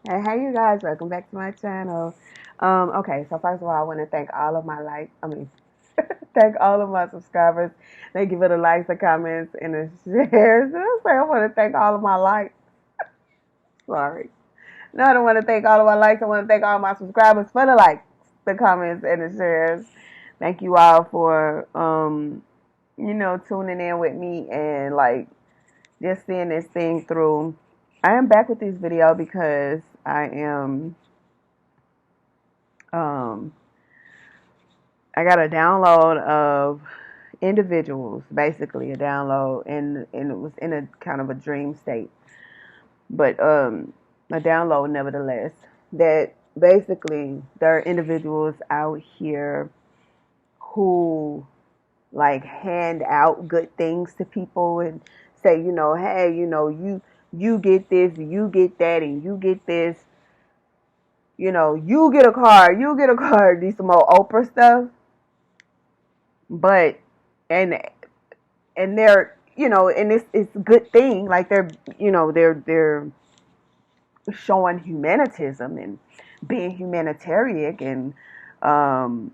Hey, you guys, welcome back to my channel. Okay, so first of all, I want to thank all of my thank all of my subscribers. Thank you for the likes, the comments, and the shares. I want to thank all of my likes. Sorry. No, I don't want to thank all of my likes. I want to thank all my subscribers for the likes, the comments, and the shares. Thank you all for, tuning in with me and just seeing this thing through. I am back with this video because um, I got a download of individuals, basically a download, and it was in a kind of a dream state, but a download nevertheless. That basically there are individuals out here who hand out good things to people and say, hey, you get this, you get that, and you get this. You get a car, you get a car. These some old Oprah stuff, but and they're and it's a good thing. Like they're showing humanitism and being humanitarian and um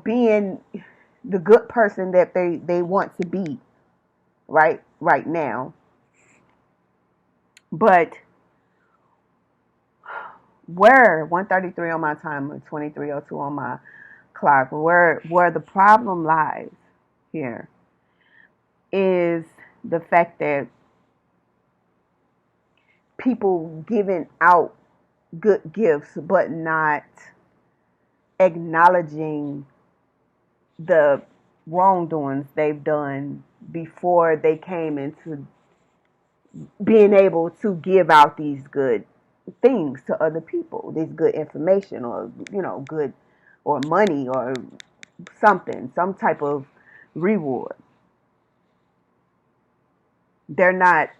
being the good person that they want to be right now. But where 133 on my timer, 2302 on my clock, where the problem lies here is the fact that people giving out good gifts but not acknowledging the wrongdoings they've done before they came into being able to give out these good things to other people, this good information, or good, or money, or something, some type of reward. They're not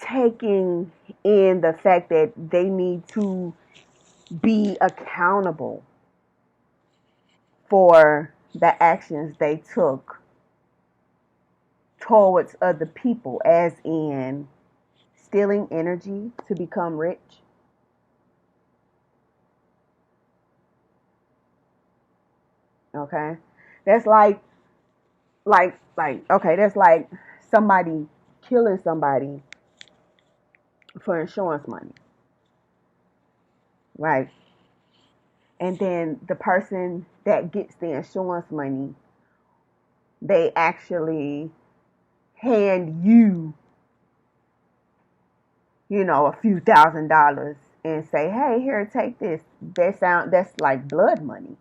taking in the fact that they need to be accountable for the actions they took towards other people, as in stealing energy to become rich. Okay, that's okay, that's like somebody killing somebody for insurance money, right? And then the person that gets the insurance money, they actually hand you, a few $1,000s and say, "Hey, here, take this." That's like blood money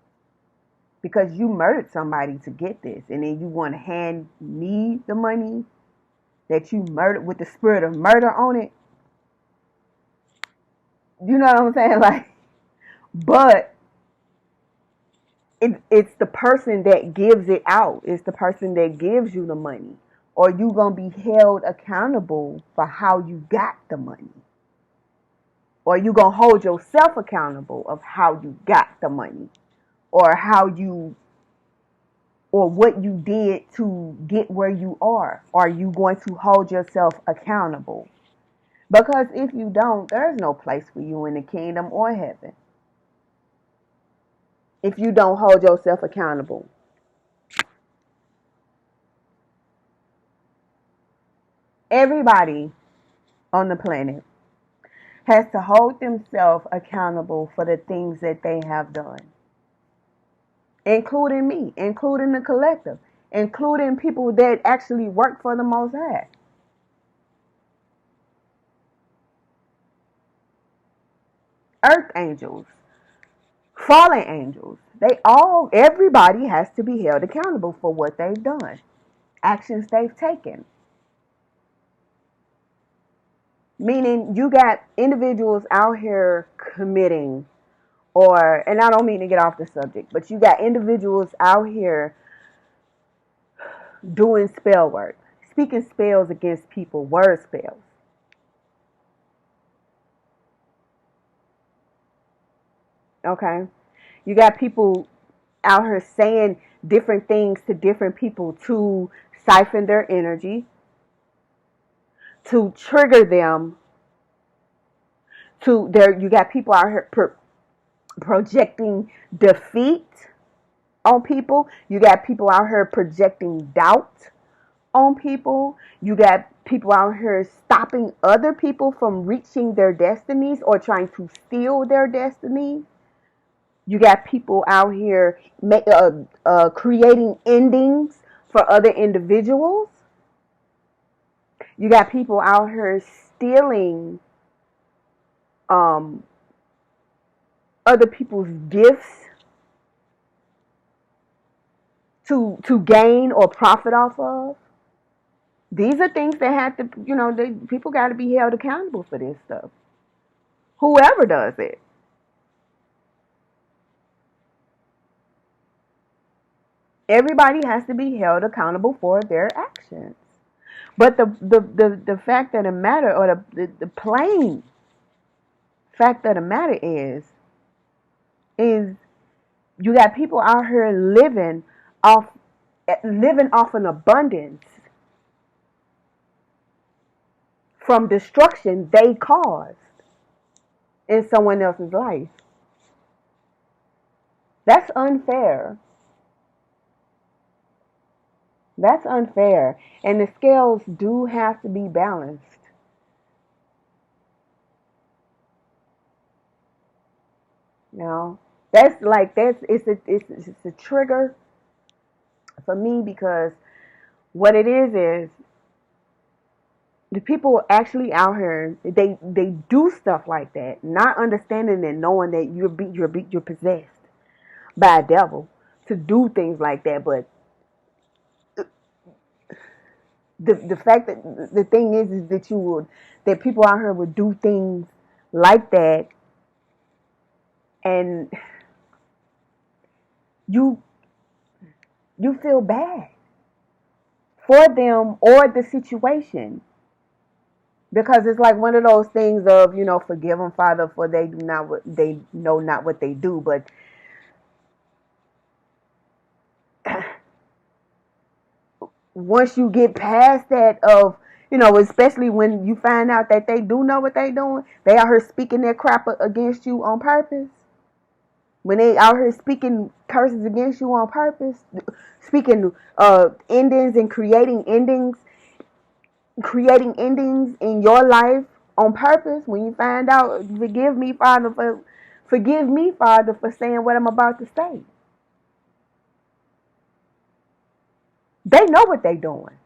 because you murdered somebody to get this, and then you want to hand me the money that you murdered with the spirit of murder on it. You know what I'm saying? But it's the person that gives it out. It's the person that gives you the money. Or you going to be held accountable for how you got the money. Or you going to hold yourself accountable of how you got the money. Or or what you did to get where you are. Are you going to hold yourself accountable? Because if you don't, there's no place for you in the kingdom or heaven. If you don't hold yourself accountable. Everybody on the planet has to hold themselves accountable for the things that they have done, including me, including the collective, including people that actually work for the Most High. Earth angels, fallen angels, everybody has to be held accountable for what they've done, actions they've taken. Meaning you got individuals out here committing, and I don't mean to get off the subject, but you got individuals out here doing spell work, speaking spells against people, word spells. Okay? You got people out here saying different things to different people to siphon their energy, to trigger them to there. You got people out here projecting defeat on people. You got people out here projecting doubt on people. You got people out here stopping other people from reaching their destinies or trying to steal their destiny. You got people out here creating endings for other individuals. You got people out here stealing um, other people's gifts to gain or profit off of. These are things that have to, people got to be held accountable for this stuff. Whoever does it. Everybody has to be held accountable for their actions. But the fact of the matter, or the plain fact of the matter is you got people out here off living off an abundance from destruction they caused in someone else's life. That's unfair. That's unfair. And the scales do have to be balanced. You know, it's a trigger for me, because what it is the people actually out here, they do stuff like that, not understanding and knowing that you're possessed by a devil to do things like that. But the fact that the thing is that people out here would do things like that, and you feel bad for them or the situation, because it's like one of those things of, forgive them, Father, for they know not what they do. But once you get past that of, especially when you find out that they do know what they doing, they out here speaking their crap against you on purpose. When they out here speaking curses against you on purpose, speaking endings and creating endings in your life on purpose, when you find out, forgive me, Father, for saying what I'm about to say. They know what they're doing.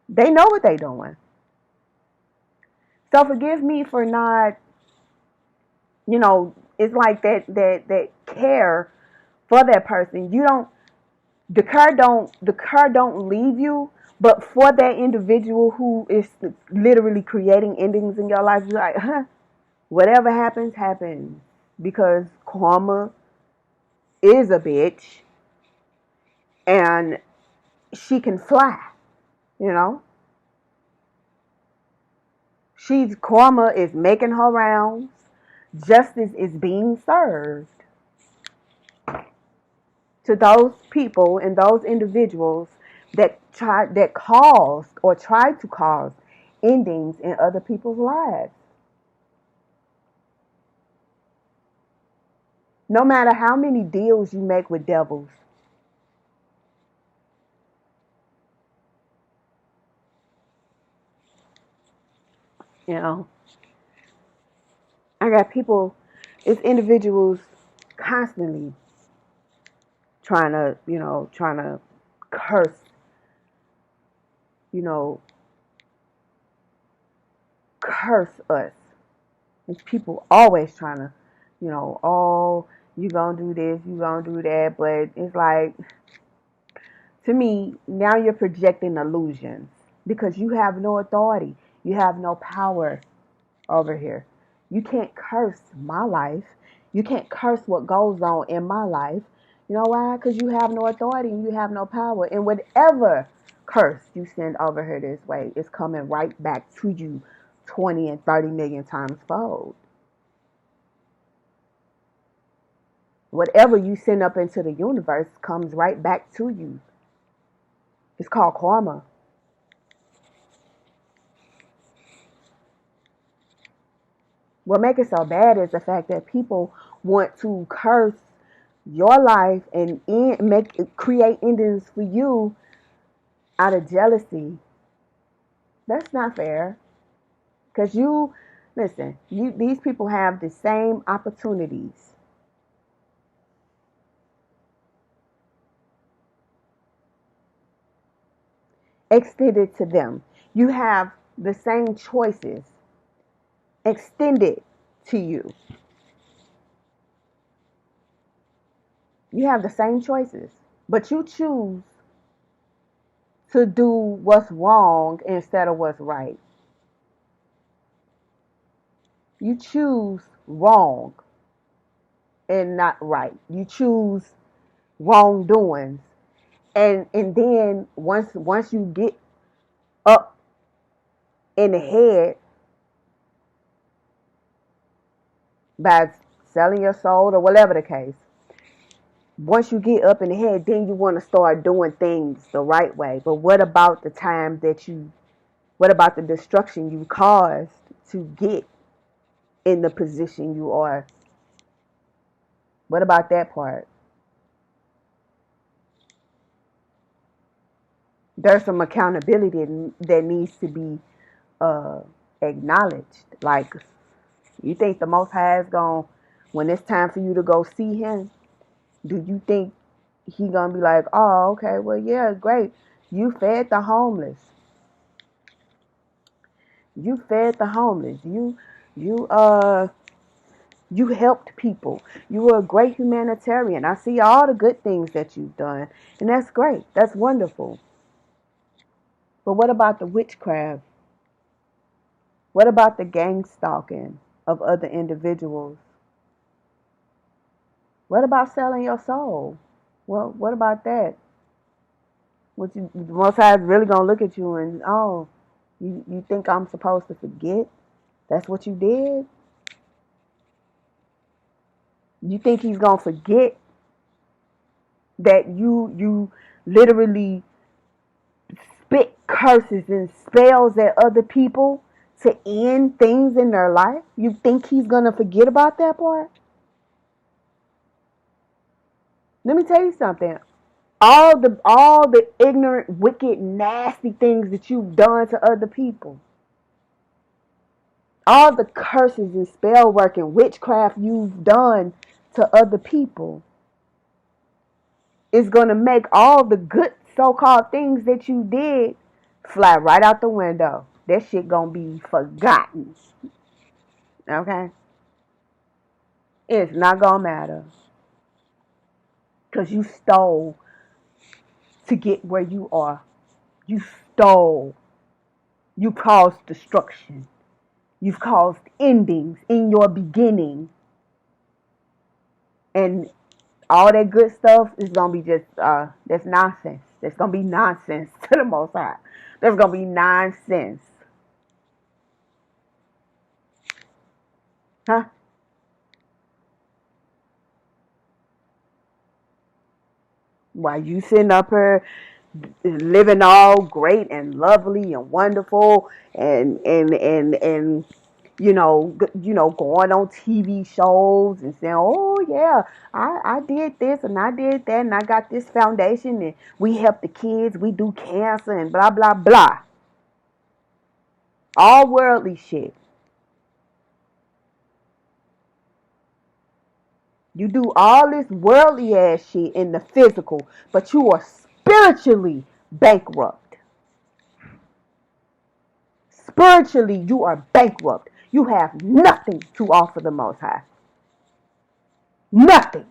They know what they're doing. So forgive me for not, it's like that care for that person. The car don't leave you, but for that individual who is literally creating endings in your life, you're like, whatever happens, happens, because karma is a bitch, and she can fly, you know. Karma is making her rounds. Justice is being served to those people and those individuals that caused or tried to cause endings in other people's lives. No matter how many deals you make with devils, I got people, it's individuals constantly trying to curse, curse us. There's people always trying to, oh, you gonna do this, you gonna do that. But it's like, to me, now you're projecting illusions, because you have no authority. You have no power over here. You can't curse my life. You can't curse what goes on in my life. You know why? Because you have no authority and you have no power. And whatever curse you send over here this way is coming right back to you 20 and 30 million times fold. Whatever you send up into the universe comes right back to you. It's called karma. What makes it so bad is the fact that people want to curse your life and create endings for you out of jealousy. That's not fair. Because these people have the same opportunities extended to them. You have the same choices extended to you. You have the same choices, but you choose to do what's wrong instead of what's right. You choose wrong and not right. You choose wrongdoings. And then once you get up in the head by selling your soul or whatever the case, once you get up in the head, then you want to start doing things the right way. But what about the time what about the destruction you caused to get in the position you are? What about that part? There's some accountability that needs to be uh, acknowledged. Like, you think the Most High is going, when it's time for you to go see Him, do you think He gonna be like, oh, okay, well, yeah, great. You fed the homeless. You fed the homeless. You you helped people. You were a great humanitarian. I see all the good things that you've done, and that's great. That's wonderful. But what about the witchcraft? What about the gang stalking of other individuals? What about selling your soul? Well, what about that? The Most High is really gonna look at you and, oh, you think I'm supposed to forget? That's what you did? You think He's gonna forget that you literally spit curses and spells at other people to end things in their life? You think He's gonna forget about that part? Let me tell you something. All the ignorant, wicked, nasty things that you've done to other people, all the curses and spell work and witchcraft you've done to other people, is gonna make all the good so-called things that you did fly right out the window. That shit gonna be forgotten. Okay? It's not gonna matter. Because you stole to get where you are. You stole. You caused destruction. You've caused endings in your beginning. And all that good stuff is gonna be just that's nonsense. That's gonna be nonsense to the Most High. That's gonna be nonsense. Huh? While you sitting up here living all great and lovely and wonderful and going on TV shows and saying, oh yeah, I did this and I did that and I got this foundation and we help the kids, we do cancer and blah blah blah. All worldly shit. You do all this worldly ass shit in the physical, but you are spiritually bankrupt. Spiritually, you are bankrupt. You have nothing to offer the Most High. Nothing.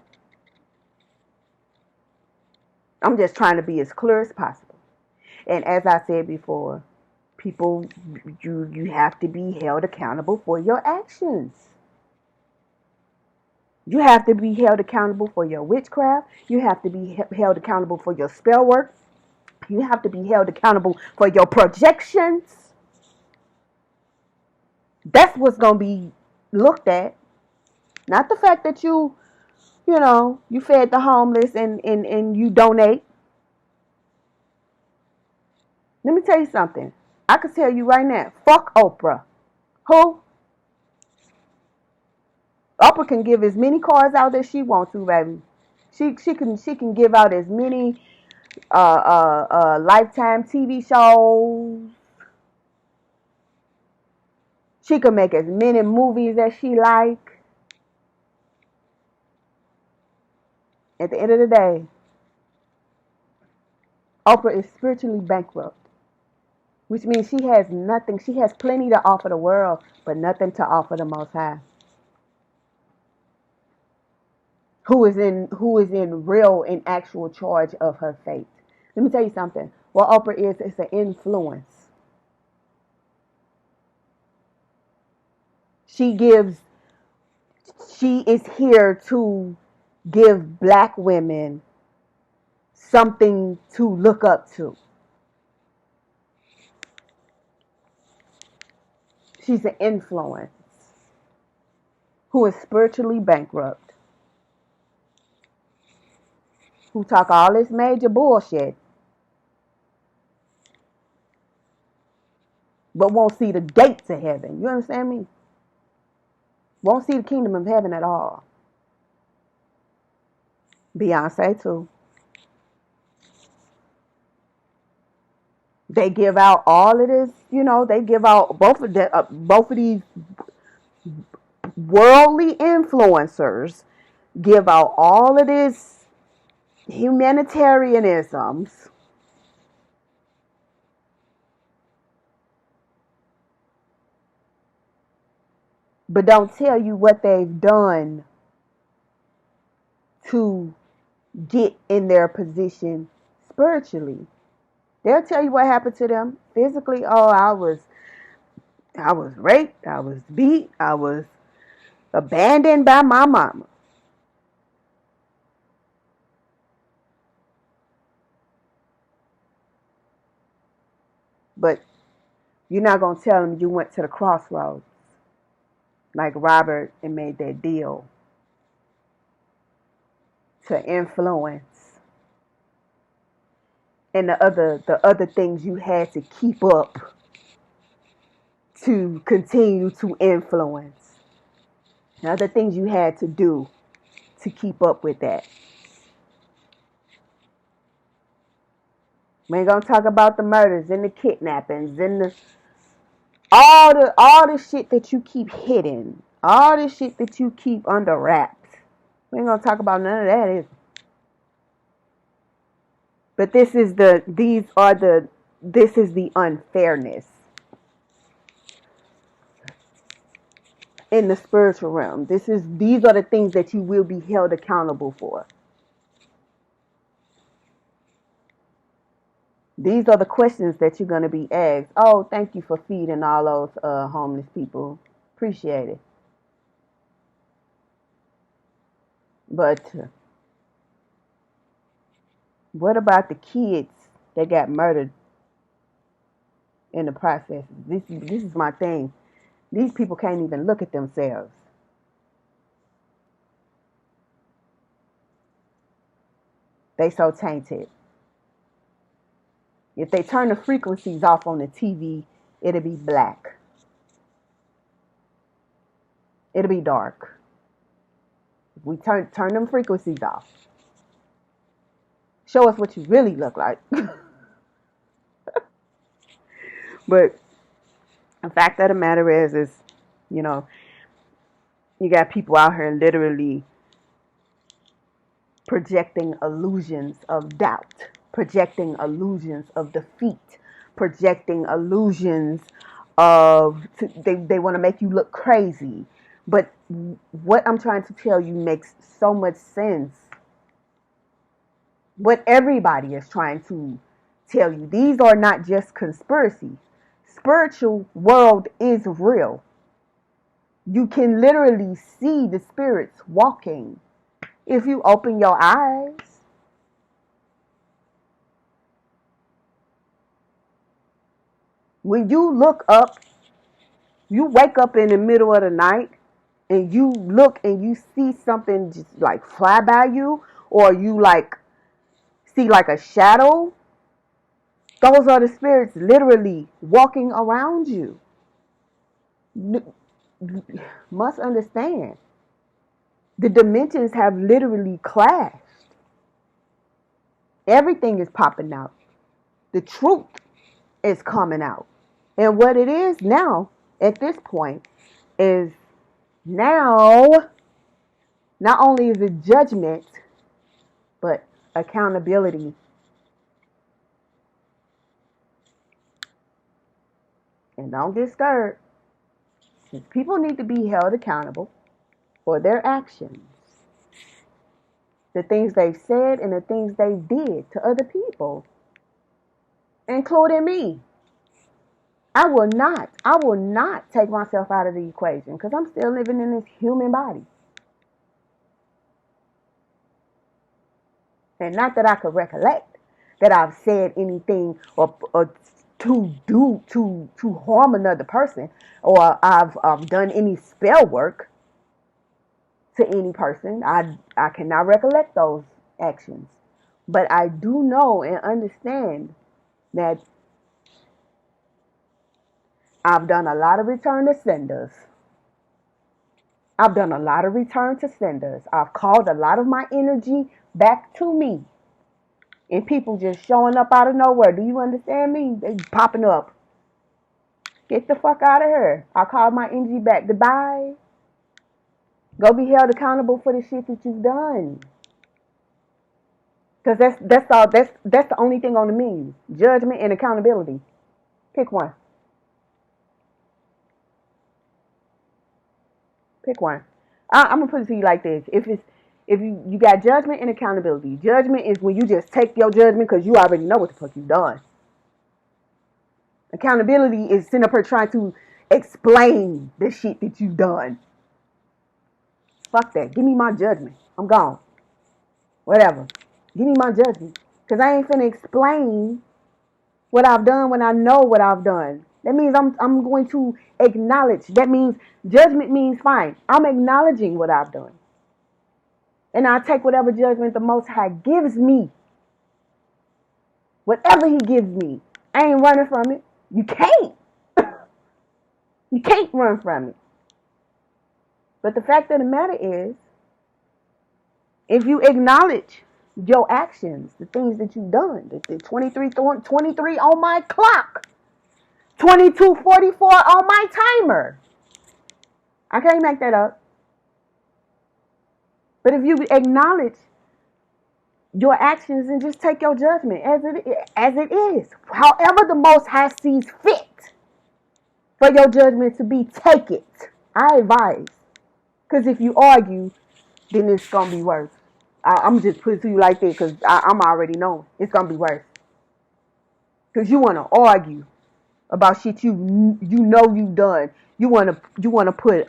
I'm just trying to be as clear as possible. And as I said before, people, you have to be held accountable for your actions. You have to be held accountable for your witchcraft. You have to be held accountable for your spell work. You have to be held accountable for your projections. That's what's going to be looked at. Not the fact that you fed the homeless and you donate. Let me tell you something. I can tell you right now, fuck Oprah. Who? Oprah can give as many cards out as she wants to, baby. She can give out as many Lifetime TV shows. She can make as many movies as she like. At the end of the day, Oprah is spiritually bankrupt, which means she has nothing. She has plenty to offer the world, but nothing to offer the Most High, who is in real and actual charge of her fate. Let me tell you something. What Oprah is, it's an influence. She gives. She is here to give black women something to look up to. She's an influence who is spiritually bankrupt, who talk all this major bullshit, but won't see the gate to heaven. You understand me? Won't see the kingdom of heaven at all. Beyonce too. They give out all of this, they give out both of these worldly influencers give out all of this humanitarianisms, but don't tell you what they've done to get in their position spiritually. They'll tell you what happened to them physically. Oh, I was raped, I was beat, I was abandoned by my mama. But you're not going to tell them you went to the crossroads like Robert and made that deal to influence, and the other things you had to keep up to continue to influence, the other things you had to do to keep up with that. We ain't gonna talk about the murders and the kidnappings and all the shit that you keep hidden, all the shit that you keep under wraps. We ain't gonna talk about none of that, is it? But this is the unfairness in the spiritual realm. These are the things that you will be held accountable for. These are the questions that you're going to be asked. Oh, thank you for feeding all those homeless people. Appreciate it. But what about the kids that got murdered in the process? This is my thing. These people can't even look at themselves. They so tainted. If they turn the frequencies off on the TV, it'll be black. It'll be dark. If we turn them frequencies off, show us what you really look like. But the fact of the matter is, you know, you got people out here literally projecting illusions of doubt, projecting illusions of defeat, projecting illusions they want to make you look crazy. But what I'm trying to tell you makes so much sense. What everybody is trying to tell you, these are not just conspiracies. Spiritual world is real. You can literally see the spirits walking if you open your eyes. When you look up, you wake up in the middle of the night and you look and you see something just like fly by you, or you like see like a shadow, those are the spirits literally walking around you. Must understand. The dimensions have literally clashed. Everything is popping out. The truth is coming out. And what it is now, at this point, is now not only is it judgment, but accountability. And don't get scared. People need to be held accountable for their actions, the things they've said and the things they did to other people, including me. I will not take myself out of the equation because I'm still living in this human body. And not that I could recollect that I've said anything or to harm another person, or I've done any spell work to any person. I cannot recollect those actions. But I do know and understand that I've done a lot of return to senders. I've done a lot of return to senders. I've called a lot of my energy back to me. And people just showing up out of nowhere. Do you understand me? They popping up. Get the fuck out of here. I called my energy back. Goodbye. Go be held accountable for the shit that you've done. Because that's the only thing on the menu. Judgment and accountability. Pick one. Pick one. I'm gonna put it to you like this. If you got judgment and accountability. Judgment is when you just take your judgment because you already know what the fuck you've done. Accountability is sitting up here trying to explain the shit that you've done. Fuck that. Give me my judgment. I'm gone. Whatever. Give me my judgment. Because I ain't finna explain what I've done when I know what I've done. That means I'm going to acknowledge. That means judgment means fine. I'm acknowledging what I've done. And I take whatever judgment the Most High gives me. Whatever He gives me. I ain't running from it. You can't. You can't run from it. But the fact of the matter is, if you acknowledge your actions, the things that you've done, the 23 on my clock, 22:44 on my timer. I can't make that up. But if you acknowledge your actions and just take your judgment as it is, however the Most High sees fit for your judgment to be, take it. I advise. Because if you argue, then it's going to be worse. I'm just putting it to you like that because I'm already knowing. It's going to be worse. Because you want to argue about shit you know you've done. You want to put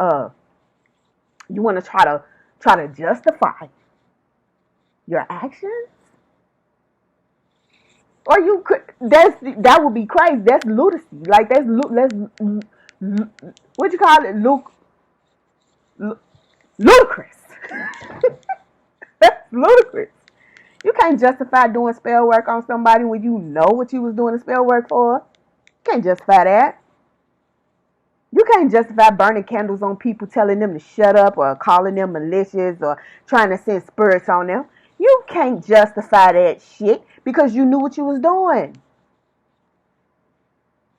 you want to try to justify your actions, or you could that would be crazy. That's lunacy. Like that's what you call it, ludicrous. That's ludicrous. You can't justify doing spell work on somebody when you know what you was doing the spell work for. You can't justify that. You can't justify burning candles on people, telling them to shut up, or calling them malicious, or trying to send spirits on them. You can't justify that shit because you knew what you was doing.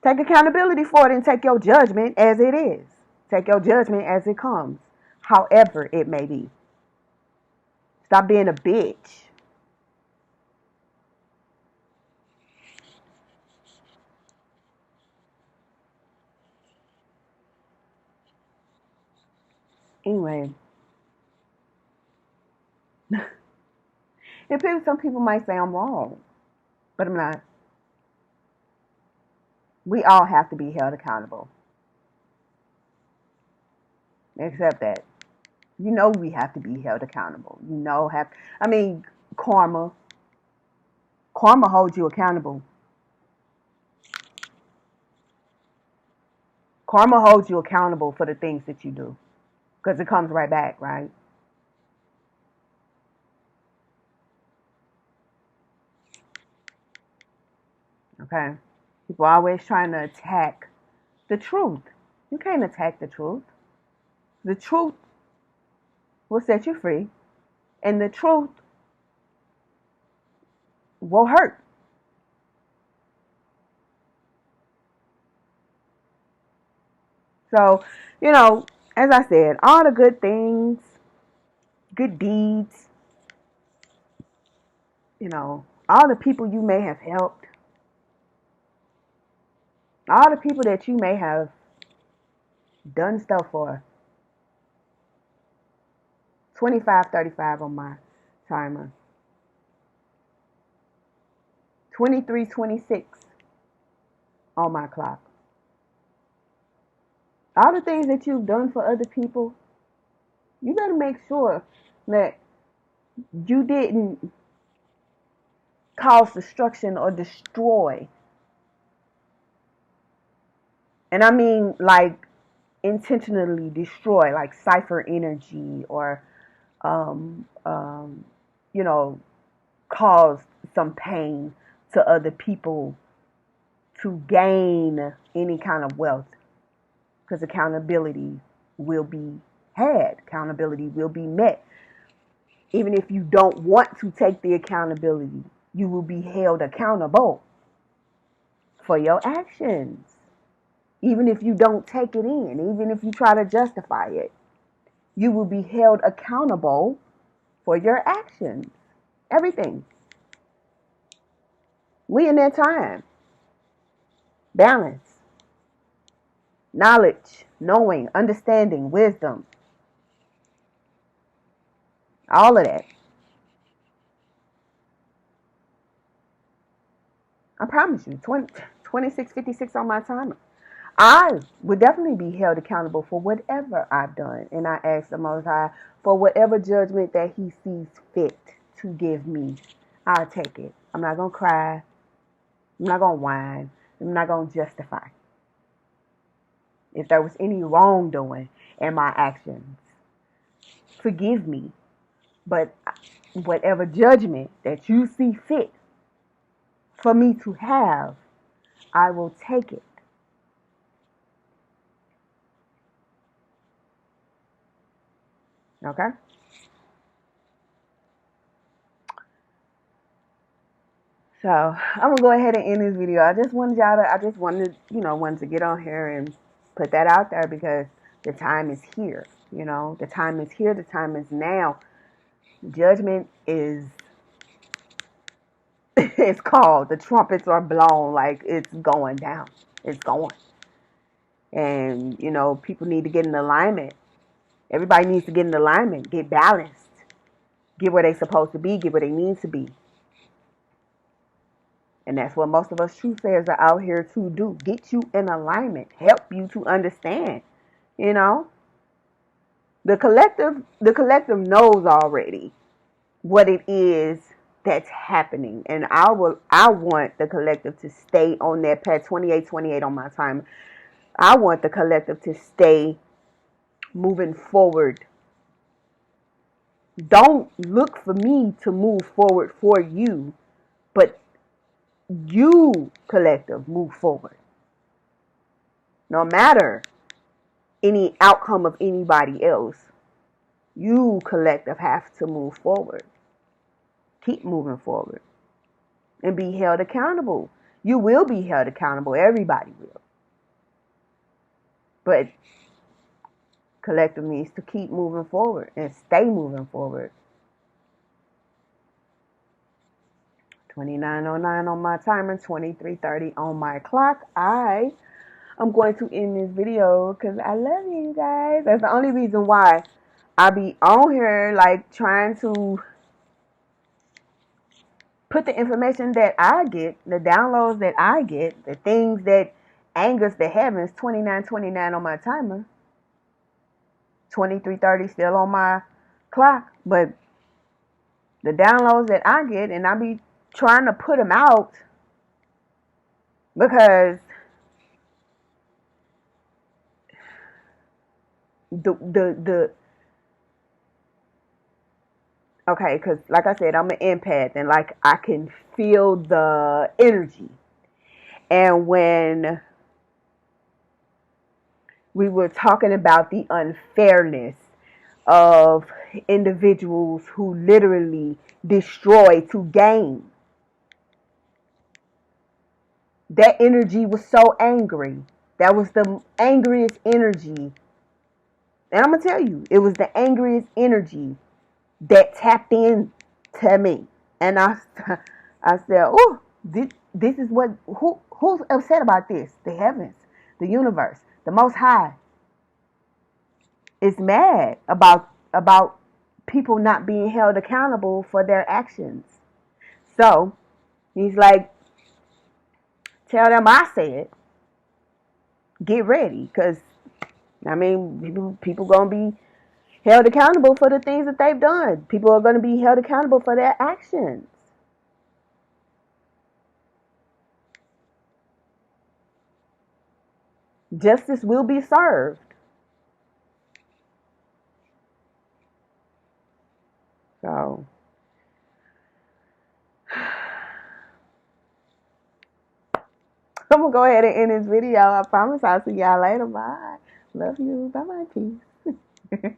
Take accountability for it and take your judgment as it is. Take your judgment as it comes, however it may be. Stop being a bitch. Anyway, some people might say I'm wrong, but I'm not. We all have to be held accountable. Except that. You know we have to be held accountable. Karma. Karma holds you accountable. Karma holds you accountable for the things that you do. Because it comes right back, right? Okay? People are always trying to attack the truth. You can't attack the truth. The truth will set you free, and the truth will hurt. So, as I said, all the good things, good deeds, all the people you may have helped, all the people that you may have done stuff for. 25:35 on my timer. 23:26 on my clock. All the things that you've done for other people, you better make sure that you didn't cause destruction or destroy. And I mean like intentionally destroy, like cipher energy, or um, um, you know, cause some pain to other people to gain any kind of wealth. Because accountability will be had, accountability will be met. Even if you don't want to take the accountability, you will be held accountable for your actions. Even if you don't take it in, even if you try to justify it, you will be held accountable for your actions. Everything. We in that time. Balance. Knowledge. Knowing. Understanding. Wisdom. All of that. I promise you. 26:56 on my timer. I would definitely be held accountable for whatever I've done. And I ask the Most High for whatever judgment that He sees fit to give me. I'll take it. I'm not going to cry. I'm not going to whine. I'm not going to justify. If there was any wrongdoing in my actions, forgive me. But whatever judgment that you see fit for me to have, I will take it. Okay? So I'm gonna go ahead and end this video. I just wanted to get on here and put that out there because the time is here. The time is here. The time is now. Judgment is it's called. The trumpets are blown, like it's going down. It's going. And people need to get in alignment. Everybody needs to get in alignment, get balanced, get where they're supposed to be, get where they need to be. And that's what most of us truthsayers are out here to do. Get you in alignment. Help you to understand. The collective knows already what it is that's happening. And I want the collective to stay on that path. 28:28 on my time. I want the collective to stay moving forward. Don't look for me to move forward for you, but you, collective, move forward. No matter any outcome of anybody else, you, collective, have to move forward. Keep moving forward and be held accountable. You will be held accountable. Everybody will. But collective needs to keep moving forward and stay moving forward. 29:09 on my timer, 23:30 on my clock. I'm going to end this video because I love you guys. That's the only reason why I be on here, like, trying to put the information that I get, the downloads that I get, the things that angers the heavens. 29:29 on my timer, 23:30 still on my clock. But the downloads that I get, and I be trying to put them out because okay, because like I said, I'm an empath, and like I can feel the energy. And when we were talking about the unfairness of individuals who literally destroy to gain. That energy was so angry. That was the angriest energy. And I'm going to tell you, it was the angriest energy that tapped in to me. And I said, oh, this is what, who's upset about this? The heavens, the universe, the Most High is mad about people not being held accountable for their actions. So he's like, tell them I said, get ready, because I mean, people gonna be held accountable for the things that they've done. People are gonna be held accountable for their actions. Justice will be served. So I'm gonna go ahead and end this video. I promise I'll see y'all later. Bye. Love you. Bye bye. Peace.